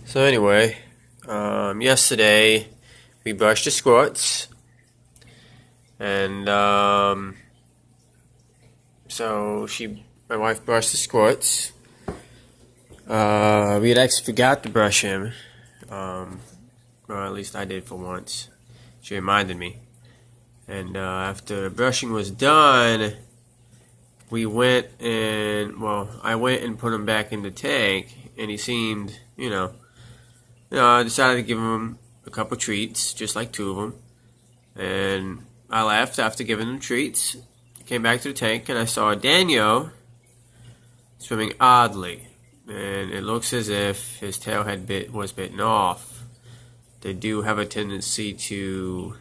So anyway, yesterday we brushed the squirts, and my wife brushed the squirts. We had actually forgot to brush him, or at least I did for once. She reminded me, and after the brushing was done, I went and put him back in the tank, and he seemed, I decided to give him a couple treats, just like two of them. And I left after giving them treats. Came back to the tank and I saw Danio swimming oddly. And it looks as if his tail was bitten off. They do have a tendency to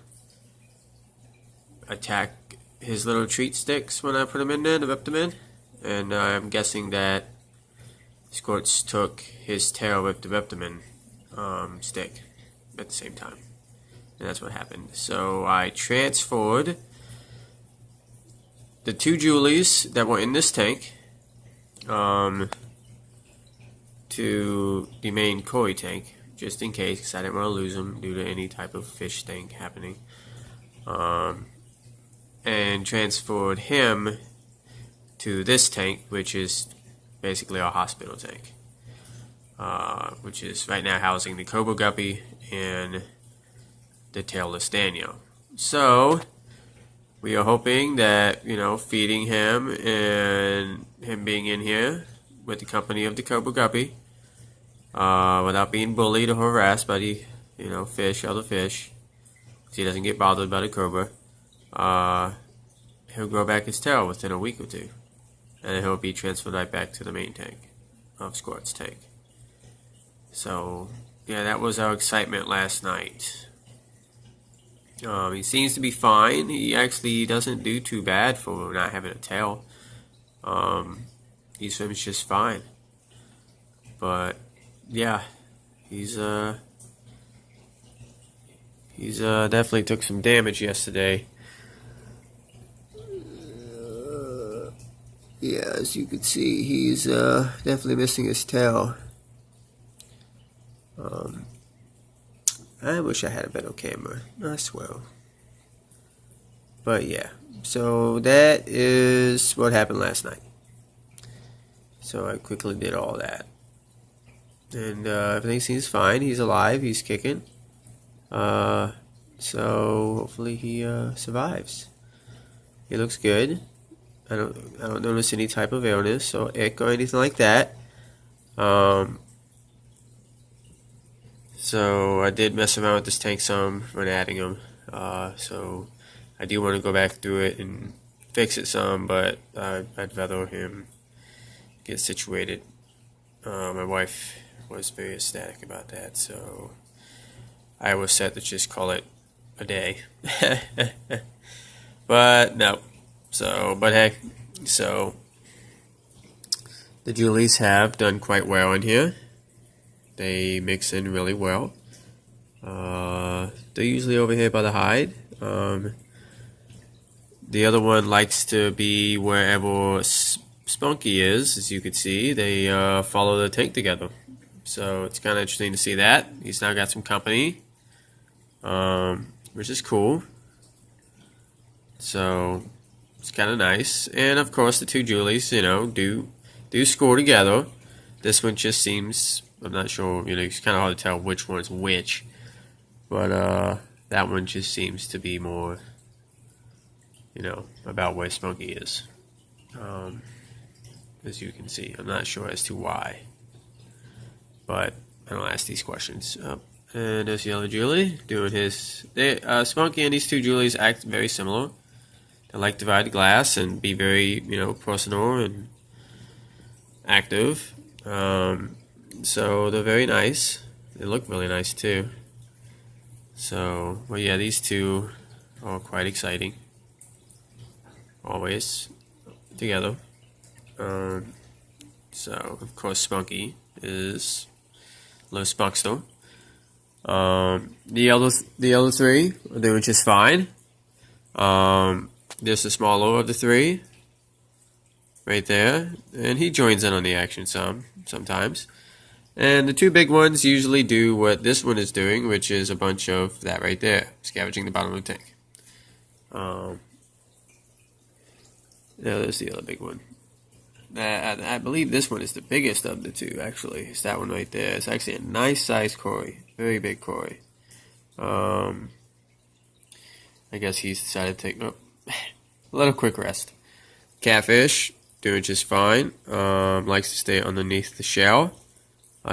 attack his little treat sticks when I put them in there to rip them in. And I'm guessing that Squirts took his tail with the Reptimin stick at the same time. And that's what happened. So I transferred the two Julies that were in this tank to the main koi tank, just in case, because I didn't want to lose them due to any type of fish thing happening. And transferred him to this tank, which is basically our hospital tank, which is right now housing the Cobra Guppy and the tailless Danio. So we are hoping that, feeding him and him being in here with the company of the Cobra Guppy, without being bullied or harassed by the, other fish, so he doesn't get bothered by the cobra, he'll grow back his tail within a week or two. And then he'll be transferred right back to the main tank of Squirt's tank. So, yeah, that was our excitement last night. He seems to be fine. He actually doesn't do too bad for not having a tail. He swims just fine. But, yeah, he's definitely took some damage yesterday. Yeah, as you can see, he's definitely missing his tail. I wish I had a better camera, I swear. But yeah, so that is what happened last night. So I quickly did all that. And everything seems fine. He's alive, he's kicking. So hopefully he survives. He looks good. I don't notice any type of illness or ick or anything like that. So I did mess around with this tank some when adding him. So I do want to go back through it and fix it some, but I'd rather him get situated. My wife was very ecstatic about that, so I was set to just call it a day. But no. But hey, so the Julies have done quite well in here. They mix in really well. They're usually over here by the hide. The other one likes to be wherever Spunky is, as you can see. They follow the tank together. So it's kind of interesting to see that. He's now got some company, which is cool. So it's kind of nice. And of course the two Julies, do score together. This one just seems, I'm not sure, it's kind of hard to tell which one's which. But that one just seems to be more, about where Spunky is. As you can see, I'm not sure as to why. But I don't ask these questions. And there's the other Julie doing his. Spunky and these two Julies act very similar. They like to ride glass and be very, personal and active. So they're very nice. They look really nice too. So, well, yeah, these two are quite exciting. Always together. So, of course, Spunky is little Spunkster. The other three are doing just fine. There's the smaller of the three, right there, and he joins in on the action sometimes. And the two big ones usually do what this one is doing, which is a bunch of that right there, scavenging the bottom of the tank. Now there's the other big one. I believe this one is the biggest of the two, actually. It's that one right there. It's actually a nice sized koi. Very big koi. I guess he's decided to take a little quick rest. Catfish, doing just fine. Likes to stay underneath the shell.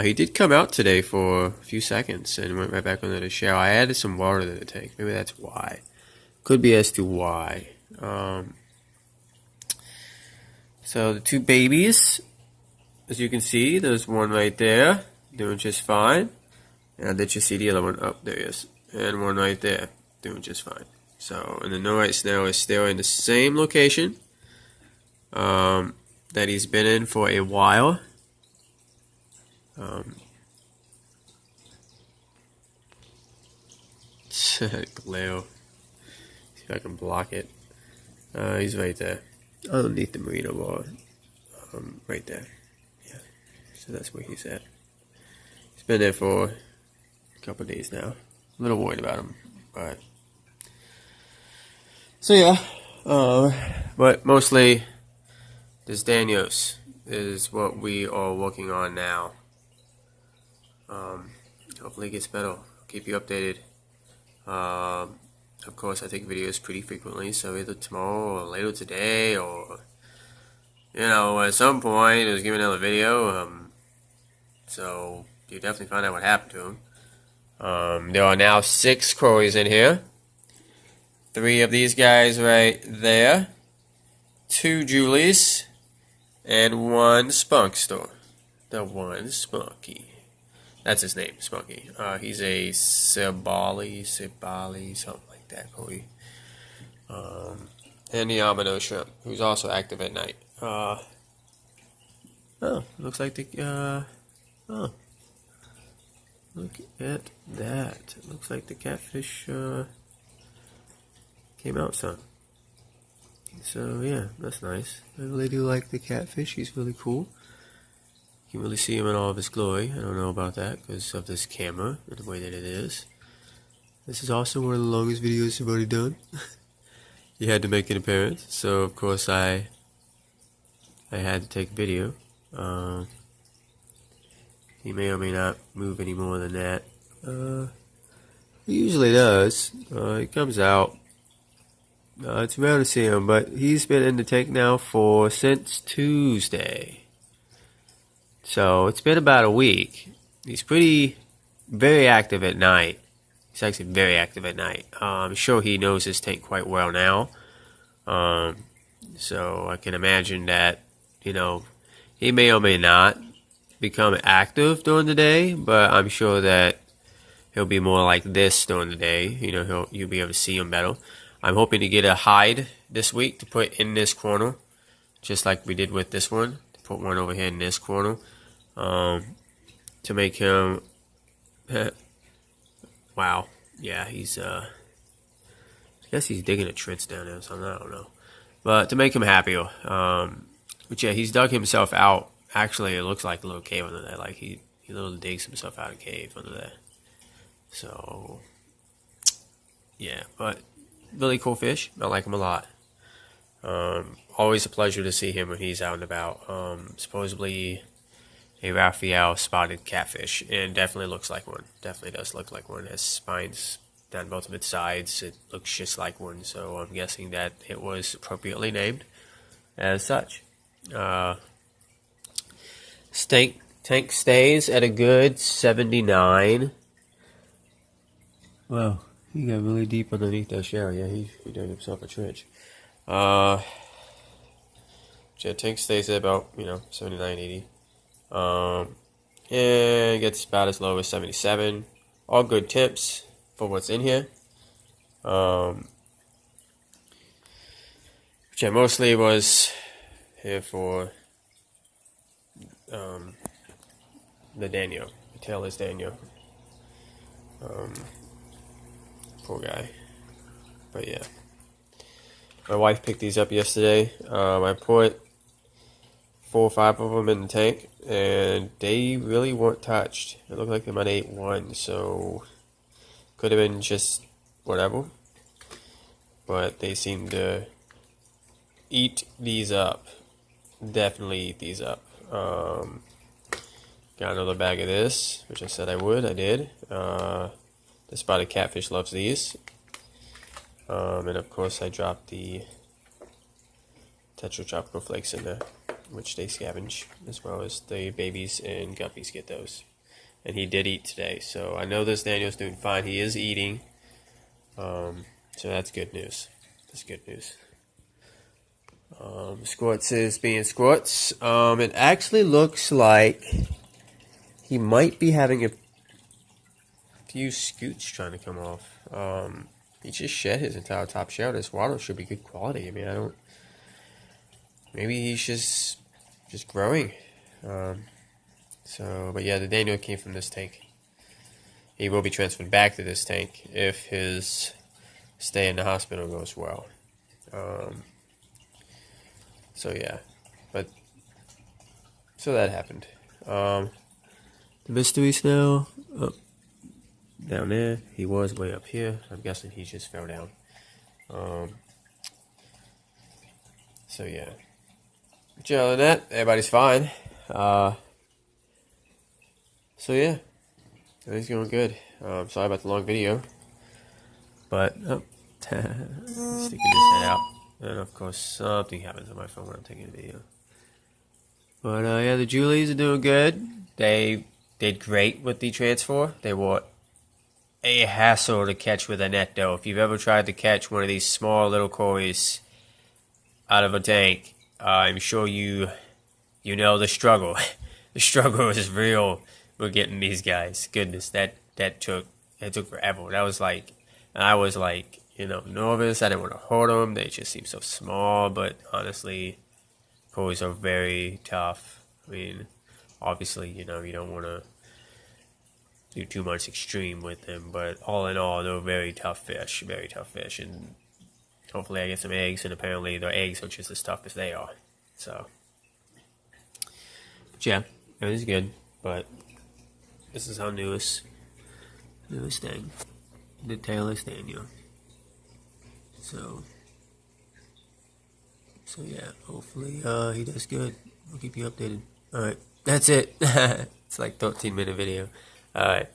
He did come out today for a few seconds and went right back under the shell. I added some water to the tank. Maybe that's why. Could be as to why. So the two babies, as you can see, there's one right there, doing just fine. And did you see the other one? Oh, there he is. And one right there, doing just fine. So, and the no right snail is still in the same location that he's been in for a while. Glare. See if I can block it. He's right there, underneath the merino bar. Right there. Yeah. So that's where he's at. He's been there for a couple of days now. A little worried about him, but so yeah. But mostly, this Danios is what we are working on now. Hopefully it gets better. I'll keep you updated. Of course, I take videos pretty frequently, so either tomorrow or later today, or at some point, there's gonna be another video. So you definitely find out what happened to him. There are now 6 kois in here. 3 of these guys right there, 2 Julies, and 1 Spunk Store. The one Spunky. That's his name, Spunky. He's a Sibali, something like that, koi. And the Amano shrimp, who's also active at night. Looks like the, look at that. It looks like the catfish, came out some. So, yeah, that's nice. I really do like the catfish. He's really cool. You can really see him in all of his glory. I don't know about that because of this camera and the way that it is. This is also one of the longest videos I've already done. He had to make an appearance, so of course I had to take a video. He may or may not move any more than that. He usually does. He comes out. It's rare to see him, but he's been in the tank now since Tuesday. So it's been about a week. He's very active at night. He's actually very active at night. I'm sure he knows his tank quite well now. So I can imagine that, he may or may not become active during the day, but I'm sure that he'll be more like this during the day. You'll be able to see him better. I'm hoping to get a hide this week to put in this corner, just like we did with this one. To put one over here in this corner, to make him. Wow, yeah, he's. I guess he's digging a trench down there or something. I don't know, but to make him happier. But yeah, he's dug himself out. Actually, it looks like a little cave under there. Like he literally digs himself out a cave under there. So, yeah, but. Really cool fish. I like him a lot. Always a pleasure to see him when he's out and about. Supposedly a Raphael spotted catfish, and definitely looks like one. Definitely does look like one. It has spines down both of its sides. It looks just like one, so I'm guessing that it was appropriately named as such. Tank stays at a good 79. Wow. He got really deep underneath that shell. Yeah, he dug himself a trench. Tank stays at about, 79, 80. And gets about as low as 77. All good temps for what's in here. Which I mostly was here for the Danio. The tailless Danio. Poor guy. But yeah. My wife picked these up yesterday. I put 4 or 5 of them in the tank, and they really weren't touched. It looked like they might have ate one, so could have been just whatever. But they seem to eat these up. Definitely eat these up. Got another bag of this, which I said I would. I did. The spotted catfish loves these. And of course I dropped the Tetra Tropical Flakes in there, which they scavenge, as well as the babies and guppies get those. And he did eat today, so I know this Daniel's doing fine. He is eating, so that's good news. That's good news. Squirts is being squirts. It actually looks like he might be having a few scoots trying to come off. He just shed his entire top shell. This water should be good quality. I mean, I don't. Maybe he's just growing. But yeah, the Danio came from this tank. He will be transferred back to this tank if his stay in the hospital goes well. So yeah, so that happened. The mystery snail up down there. He was way up here. I'm guessing he just fell down. So yeah. But other than that, everybody's fine. So yeah, everything's going good. Sorry about the long video, but sticking his head out, and of course something happens on my phone when I'm taking a video. But yeah, the Julies are doing good. They did great with the transfer. They were a hassle to catch with a net, though. If you've ever tried to catch one of these small little koris out of a tank, I'm sure you know the struggle. The struggle is real with getting these guys. Goodness, that took forever. I was like, nervous. I didn't want to hurt them. They just seem so small. But honestly, koris are very tough. I mean, obviously, you don't want to do too much extreme with them. But all in all, they're very tough fish. Very tough fish. And hopefully I get some eggs, and apparently their eggs are just as tough as they are. So, but yeah, everything's good. But this is our newest thing, the tailless Danio. So yeah, hopefully he does good. I'll keep you updated. All right, that's it. It's like 13-minute video. All right.